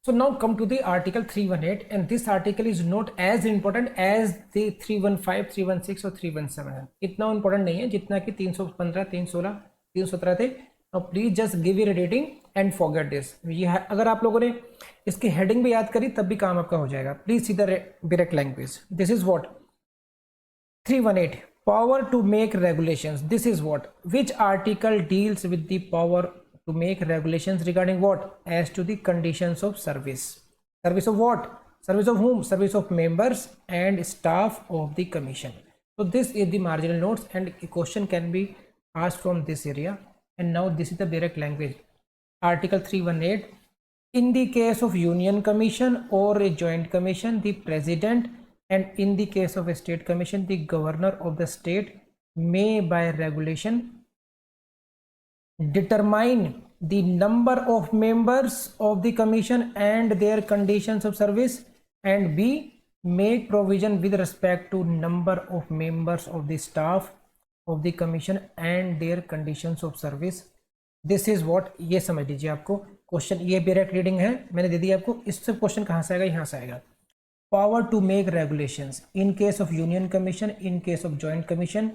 So now come to the article 318, and this article is not as important as the 315, 316 और 317 इतना important नहीं है जितना कि 315, 316, 317 थे. Now please just give your rating and forget this. ये अगर आप लोगों ने इसकी हेडिंग भी याद करी तब भी काम आपका हो जाएगा. Please see the direct language. This is what 318, power to make regulations. This is what, which article deals with the power to make regulations regarding what? As to the conditions of service. Service of what? Service of whom? Service of members and staff of the commission. So this is the marginal notes, and a question can be asked from this area. And now this is the direct language. Article 318, in the case of union commission or a joint commission, the president, and in the case of a state commission, the governor of the state may by regulation determine the number of members of the commission and their conditions of service, and B, make provision with respect to number of members of the staff of the commission and their conditions of service. This is what, ये समझ लीजिए आपको question, ये direct reading है मैंने दे दी आपको. इससे question कहाँ से आएगा? यहाँ से आएगा. Power to make regulations in case of union commission, in case of joint commission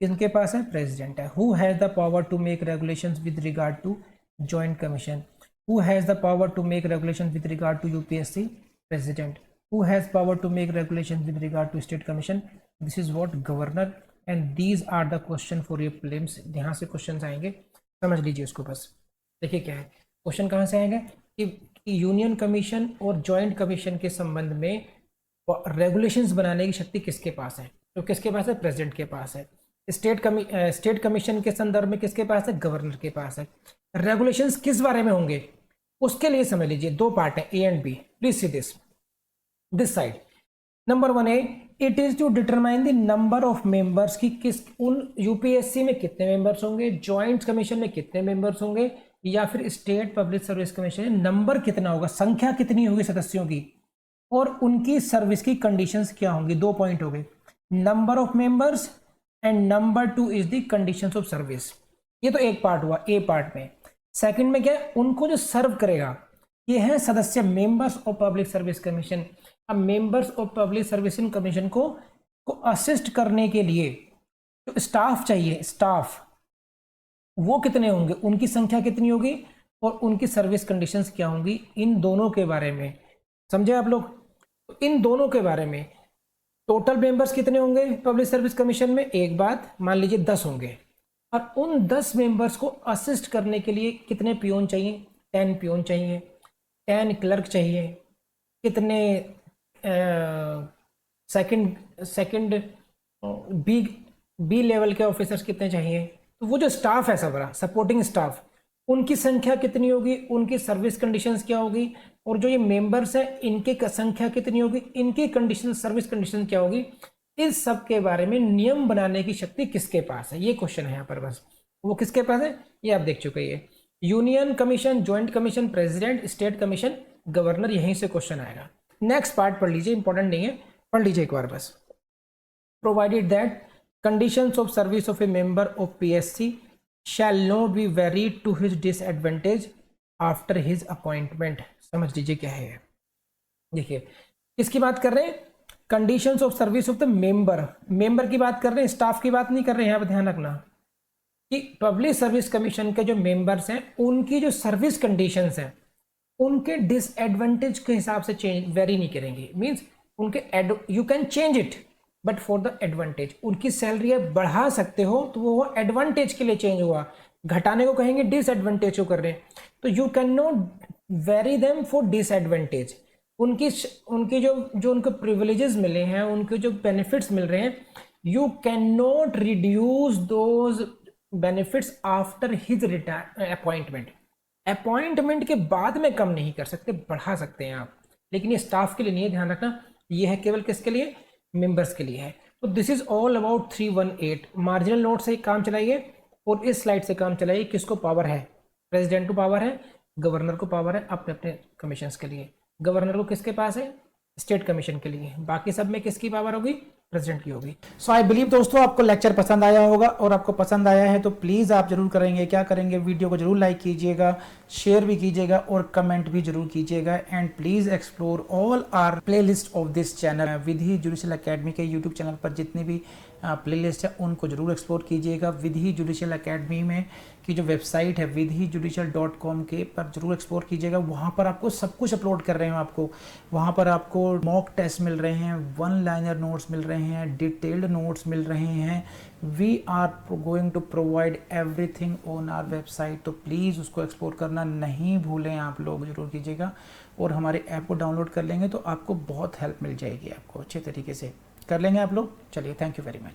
इनके पास है प्रेसिडेंट है. Who has the power to make regulations with regard to joint commission? Who has the power to make regulations with regard to UPSC? President. Who has power to make regulations with regard to state commission? This is what, governor. And these are the question for your prelims. यहाँ से question आएंगे, समझ लीजिए उसको बस. देखिए क्या है क्वेश्चन, कहाँ से आएंगे कि यूनियन कमीशन और जॉइंट कमीशन के संबंध में रेगुलेशंस बनाने की शक्ति किसके पास है? तो किसके पास है? प्रेसिडेंट के पास है. स्टेट कमीशन के संदर्भ में किसके पास है? गवर्नर के पास है. रेगुलेशंस किस बारे में होंगे उसके लिए समझ लीजिए दो पार्ट है, A and B. Please see this side. Number 1 है, it is to determine the number of members की किस उन यूपीएससी में कितने मेंबर्स होंगे, जॉइंट कमीशन में कितने मेंबर्स होंगे, या फिर स्टेट पब्लिक सर्विस कमीशन में नंबर कितना होगा, संख्या कितनी होगी सदस्यों की, और उनकी सर्विस की कंडीशंस क्या होंगी. 2 पॉइंट हो गए, number of members and number 2 is the conditions of service. ये तो एक पार्ट हुआ ए पार्ट में. सेकंड में क्या है, उनको जो सर्व करेगा ये है सदस्य, members of public service commission. अब members of public service commission को असिस्ट करने के लिए जो स्टाफ चाहिए, स्टाफ वो कितने होंगे, उनकी संख्या कितनी होगी, और उनकी सर्विस कंडीशंस क्या होंगी, इन दोनों के बारे में समझे आप लोग. इन दोनों के बारे में टोटल मेंबर्स कितने होंगे पब्लिक सर्विस कमीशन में, एक बात मान लीजिए 10 होंगे, और उन 10 मेंबर्स को असिस्ट करने के लिए कितने पियोन चाहिए, 10 पियोन चाहिए, 10 क्लर्क चाहिए, कितने सेकंड बी लेवल के ऑफिसर्स कितने चाहिए. तो वो जो स्टाफ है सबरा सपोर्टिंग स्टाफ, उनकी संख्या कितनी होगी, उनकी सर्विस कंडीशंस क्या होगी, और जो ये मेंबर्स हैं इनकी संख्या कितनी होगी, इनकी कंडीशन सर्विस कंडीशन क्या होगी. इस सब के बारे में नियम बनाने की शक्ति किसके पास है, ये क्वेश्चन है यहाँ पर. बस वो किसके पास है ये आप देख चुके हैं. Union commission, joint commission president, state commission governor, यहीं से क्वेश्चन आएगा. नेक्स्ट पार्ट पढ़ लीजिए, इंपॉर्टेंट नहीं है, पढ़ लीजिए एक बार बस. Provided that conditions of service of a member of PSC shall not be varied to his disadvantage after his appointment. समझ लीजिए क्या है. देखिए किसकी बात कर रहे हैं, conditions of service of the member की बात कर रहे हैं, स्टाफ की बात नहीं कर रहे हैं. यहाँ पर ध्यान रखना कि पब्लिक सर्विस कमीशन के जो मेंबर्स हैं उनकी जो सर्विस कंडीशंस हैं उनके डिसएडवांटेज के हिसाब से चेंज वेरी नहीं करेंगे. मींस उनके you can change it but for the advantage. उनकी सैलरी आप बढ़ा सकते हो तो वो एडवांटेज के लिए चेंज हुआ, घटाने को कहेंगे डिसएडवांटेज को कर रहे हैं, तो you can not very them for disadvantage. उनकी जो उनको प्रिविलेजेस मिले हैं, उनके जो बेनिफिट्स मिल रहे हैं, you can not reduce those benefits after his appointment. Appointment के बाद में कम नहीं कर सकते, बढ़ा सकते हैं आप, लेकिन ये स्टाफ के लिए नहीं है. ध्यान रखना ये है केवल किसके लिए, मेंबर्स के लिए है. तो this is all about 318. Marginal note से काम चलाइए और इस स्लाइड से काम चलाइए. किसको पावर है, प्रेसिडेंट को पावर है, गवर्नर को पावर है अपने अपने कमीशन के लिए. गवर्नर को किसके पास है, स्टेट कमीशन के लिए. बाकी सब में किसकी पावर होगी, प्रेजेंट की होगी। सो आई बिलीव दोस्तों आपको लेक्चर पसंद आया होगा, और आपको पसंद आया है तो प्लीज़ आप जरूर करेंगे, क्या करेंगे, वीडियो को जरूर लाइक कीजिएगा, शेयर भी कीजिएगा और कमेंट भी जरूर कीजिएगा। And please explore all our playlist of this channel. Vidhi judicial academy के यूट्यूब चैनल पर जितने भी प्लेलिस्ट है उनको जरूर एक्सप्लोर कीजिएगा। विधि जुडिशियल एकेडमी में की जो वेबसाइट है vidhijudicial.com के पर जरूर एक्सप्लोर कीजिएगा। वहाँ पर आपको सब कुछ अपलोड कर रहे हैं, आपको वहाँ पर आपको मॉक टेस्ट मिल रहे हैं, वन लाइनर नोट्स मिल रहे हैं, डिटेल्ड नोट्स मिल रहे हैं। We are going to provide everything on our website. तो प्लीज़ उसको एक्सप्लोर करना नहीं भूलें, आप लोग जरूर कीजिएगा। और हमारे ऐप को डाउनलोड कर लेंगे तो आपको बहुत हेल्प मिल जाएगी, आपको अच्छे तरीके से कर लेंगे आप लोग। चलिए, थैंक यू वेरी मच।